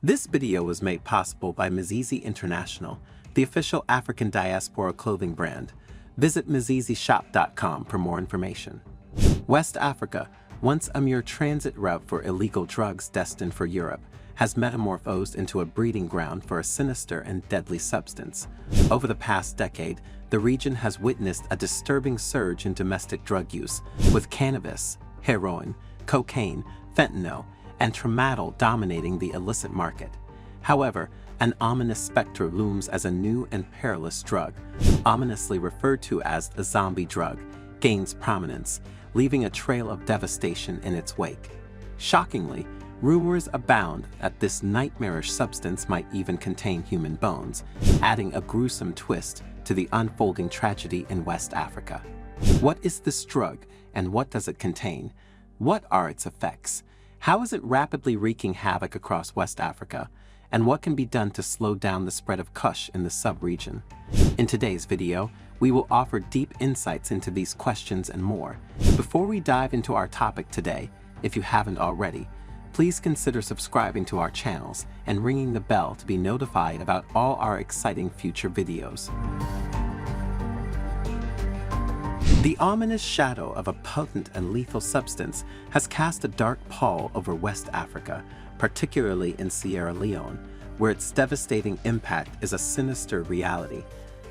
This video was made possible by Mzizi International, the official African diaspora clothing brand. Visit mzizishop.com for more information. West Africa, once a mere transit route for illegal drugs destined for Europe, has metamorphosed into a breeding ground for a sinister and deadly substance. Over the past decade, the region has witnessed a disturbing surge in domestic drug use, with cannabis, heroin, cocaine, fentanyl, and tramadol dominating the illicit market. However, an ominous spectre looms as a new and perilous drug, ominously referred to as the zombie drug, gains prominence, leaving a trail of devastation in its wake. Shockingly, rumors abound that this nightmarish substance might even contain human bones, adding a gruesome twist to the unfolding tragedy in West Africa. What is this drug, and what does it contain? What are its effects? How is it rapidly wreaking havoc across West Africa? And what can be done to slow down the spread of Kush in the sub-region? In today's video, we will offer deep insights into these questions and more. Before we dive into our topic today, if you haven't already, please consider subscribing to our channels and ringing the bell to be notified about all our exciting future videos. The ominous shadow of a potent and lethal substance has cast a dark pall over West Africa, particularly in Sierra Leone, where its devastating impact is a sinister reality.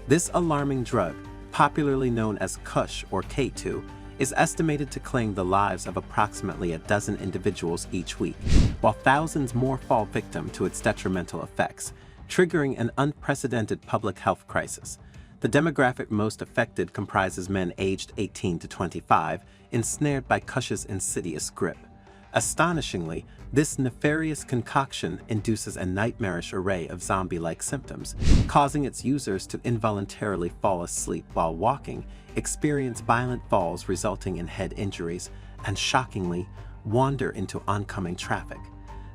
This alarming drug, popularly known as Kush or K2, is estimated to claim the lives of approximately a dozen individuals each week, while thousands more fall victim to its detrimental effects, triggering an unprecedented public health crisis. The demographic most affected comprises men aged 18 to 25, ensnared by Kush's insidious grip. Astonishingly, this nefarious concoction induces a nightmarish array of zombie-like symptoms, causing its users to involuntarily fall asleep while walking, experience violent falls resulting in head injuries, and shockingly, wander into oncoming traffic.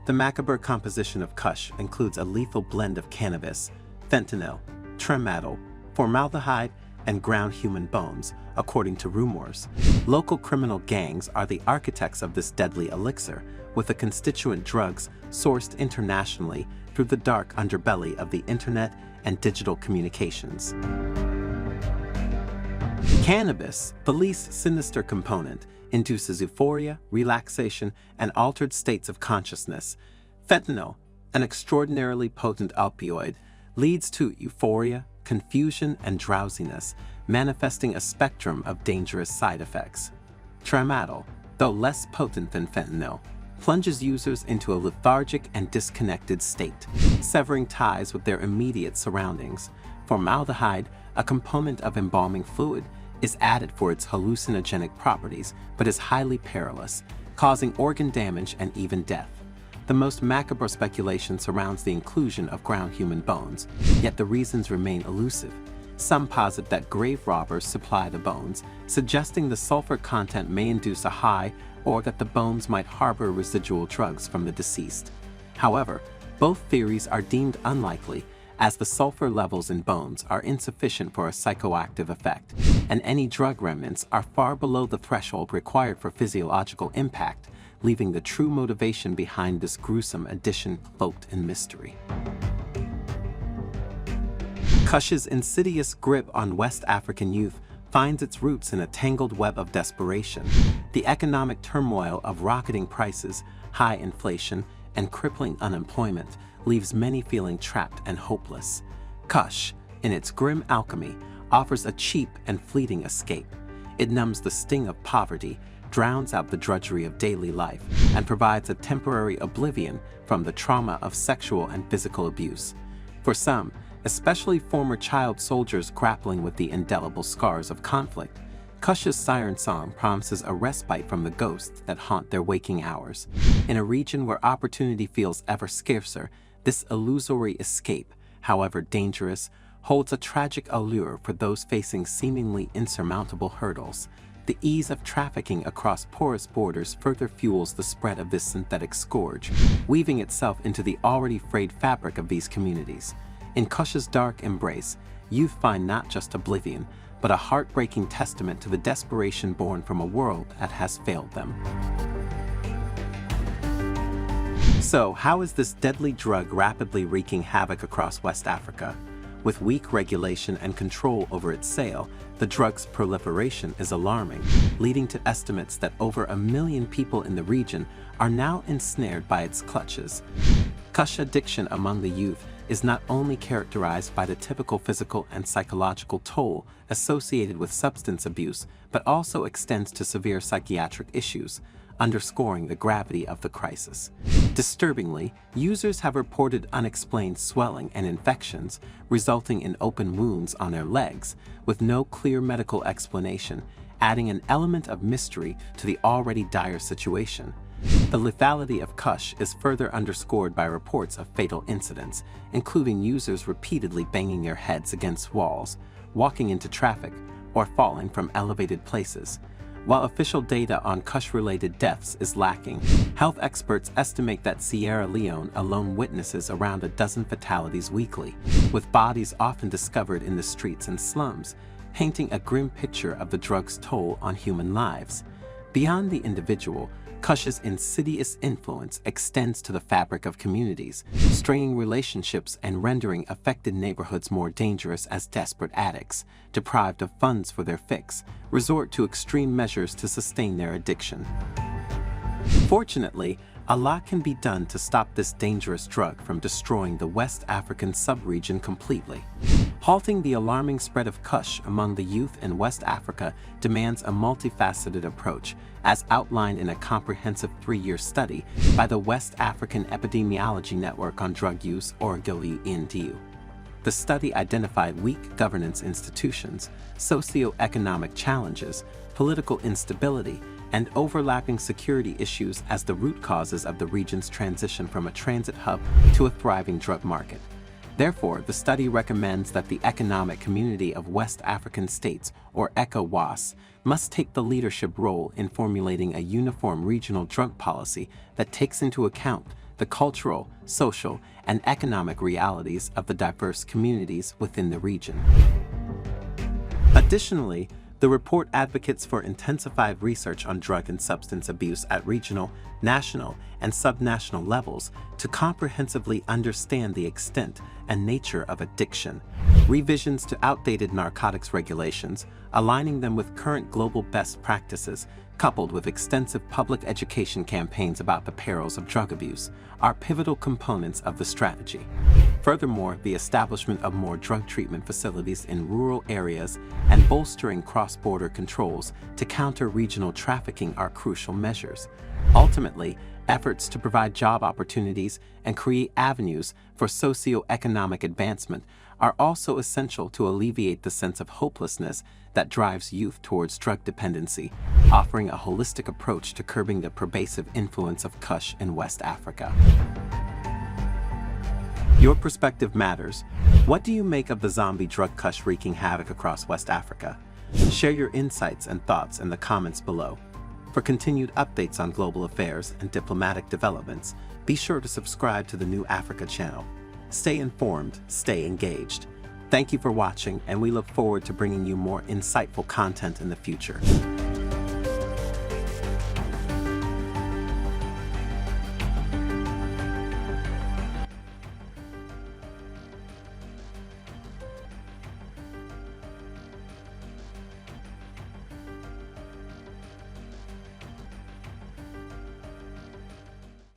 The macabre composition of Kush includes a lethal blend of cannabis, fentanyl, tramadol, formaldehyde, and ground human bones, according to rumors. Local criminal gangs are the architects of this deadly elixir, with the constituent drugs sourced internationally through the dark underbelly of the internet and digital communications. Cannabis, the least sinister component, induces euphoria, relaxation, and altered states of consciousness. Fentanyl, an extraordinarily potent opioid, leads to euphoria, confusion, and drowsiness, manifesting a spectrum of dangerous side effects. Tramadol, though less potent than fentanyl, plunges users into a lethargic and disconnected state, severing ties with their immediate surroundings. Formaldehyde, a component of embalming fluid, is added for its hallucinogenic properties, but is highly perilous, causing organ damage and even death. The most macabre speculation surrounds the inclusion of ground human bones, yet the reasons remain elusive. Some posit that grave robbers supply the bones, suggesting the sulfur content may induce a high, or that the bones might harbor residual drugs from the deceased. However, both theories are deemed unlikely, as the sulfur levels in bones are insufficient for a psychoactive effect, and any drug remnants are far below the threshold required for physiological impact, leaving the true motivation behind this gruesome addition cloaked in mystery. Kush's insidious grip on West African youth finds its roots in a tangled web of desperation. The economic turmoil of rocketing prices, high inflation, and crippling unemployment leaves many feeling trapped and hopeless. Kush, in its grim alchemy, offers a cheap and fleeting escape. It numbs the sting of poverty, drowns out the drudgery of daily life, and provides a temporary oblivion from the trauma of sexual and physical abuse. For some, especially former child soldiers grappling with the indelible scars of conflict, Kush's siren song promises a respite from the ghosts that haunt their waking hours. In a region where opportunity feels ever scarcer, this illusory escape, however dangerous, holds a tragic allure for those facing seemingly insurmountable hurdles. The ease of trafficking across porous borders further fuels the spread of this synthetic scourge, weaving itself into the already frayed fabric of these communities. In Kush's dark embrace, youth find not just oblivion, but a heartbreaking testament to the desperation born from a world that has failed them. So, how is this deadly drug rapidly wreaking havoc across West Africa? With weak regulation and control over its sale, the drug's proliferation is alarming, leading to estimates that over 1 million people in the region are now ensnared by its clutches. Kush addiction among the youth is not only characterized by the typical physical and psychological toll associated with substance abuse, but also extends to severe psychiatric issues, underscoring the gravity of the crisis. Disturbingly, users have reported unexplained swelling and infections, resulting in open wounds on their legs, with no clear medical explanation, adding an element of mystery to the already dire situation. The lethality of Kush is further underscored by reports of fatal incidents, including users repeatedly banging their heads against walls, walking into traffic, or falling from elevated places. While official data on Kush-related deaths is lacking, health experts estimate that Sierra Leone alone witnesses around a dozen fatalities weekly, with bodies often discovered in the streets and slums, painting a grim picture of the drug's toll on human lives. Beyond the individual, Kush's insidious influence extends to the fabric of communities, straining relationships and rendering affected neighborhoods more dangerous as desperate addicts, deprived of funds for their fix, resort to extreme measures to sustain their addiction. Fortunately, a lot can be done to stop this dangerous drug from destroying the West African sub-region completely. Halting the alarming spread of Kush among the youth in West Africa demands a multifaceted approach, as outlined in a comprehensive 3-year study by the West African Epidemiology Network on Drug Use, or WENDU. The study identified weak governance institutions, socio-economic challenges, political instability, and overlapping security issues as the root causes of the region's transition from a transit hub to a thriving drug market. Therefore, the study recommends that the Economic Community of West African States, or ECOWAS, must take the leadership role in formulating a uniform regional drug policy that takes into account the cultural, social, and economic realities of the diverse communities within the region. Additionally, the report advocates for intensified research on drug and substance abuse at regional, national, and subnational levels to comprehensively understand the extent and nature of addiction, revisions to outdated narcotics regulations, aligning them with current global best practices, coupled with extensive public education campaigns about the perils of drug abuse, are pivotal components of the strategy. Furthermore, the establishment of more drug treatment facilities in rural areas and bolstering cross-border controls to counter regional trafficking are crucial measures. Ultimately, efforts to provide job opportunities and create avenues for socio-economic advancement are also essential to alleviate the sense of hopelessness that drives youth towards drug dependency, offering a holistic approach to curbing the pervasive influence of Kush in West Africa. Your perspective matters. What do you make of the zombie drug Kush wreaking havoc across West Africa? Share your insights and thoughts in the comments below. For continued updates on global affairs and diplomatic developments, be sure to subscribe to the New Africa channel. Stay informed, stay engaged. Thank you for watching, and we look forward to bringing you more insightful content in the future.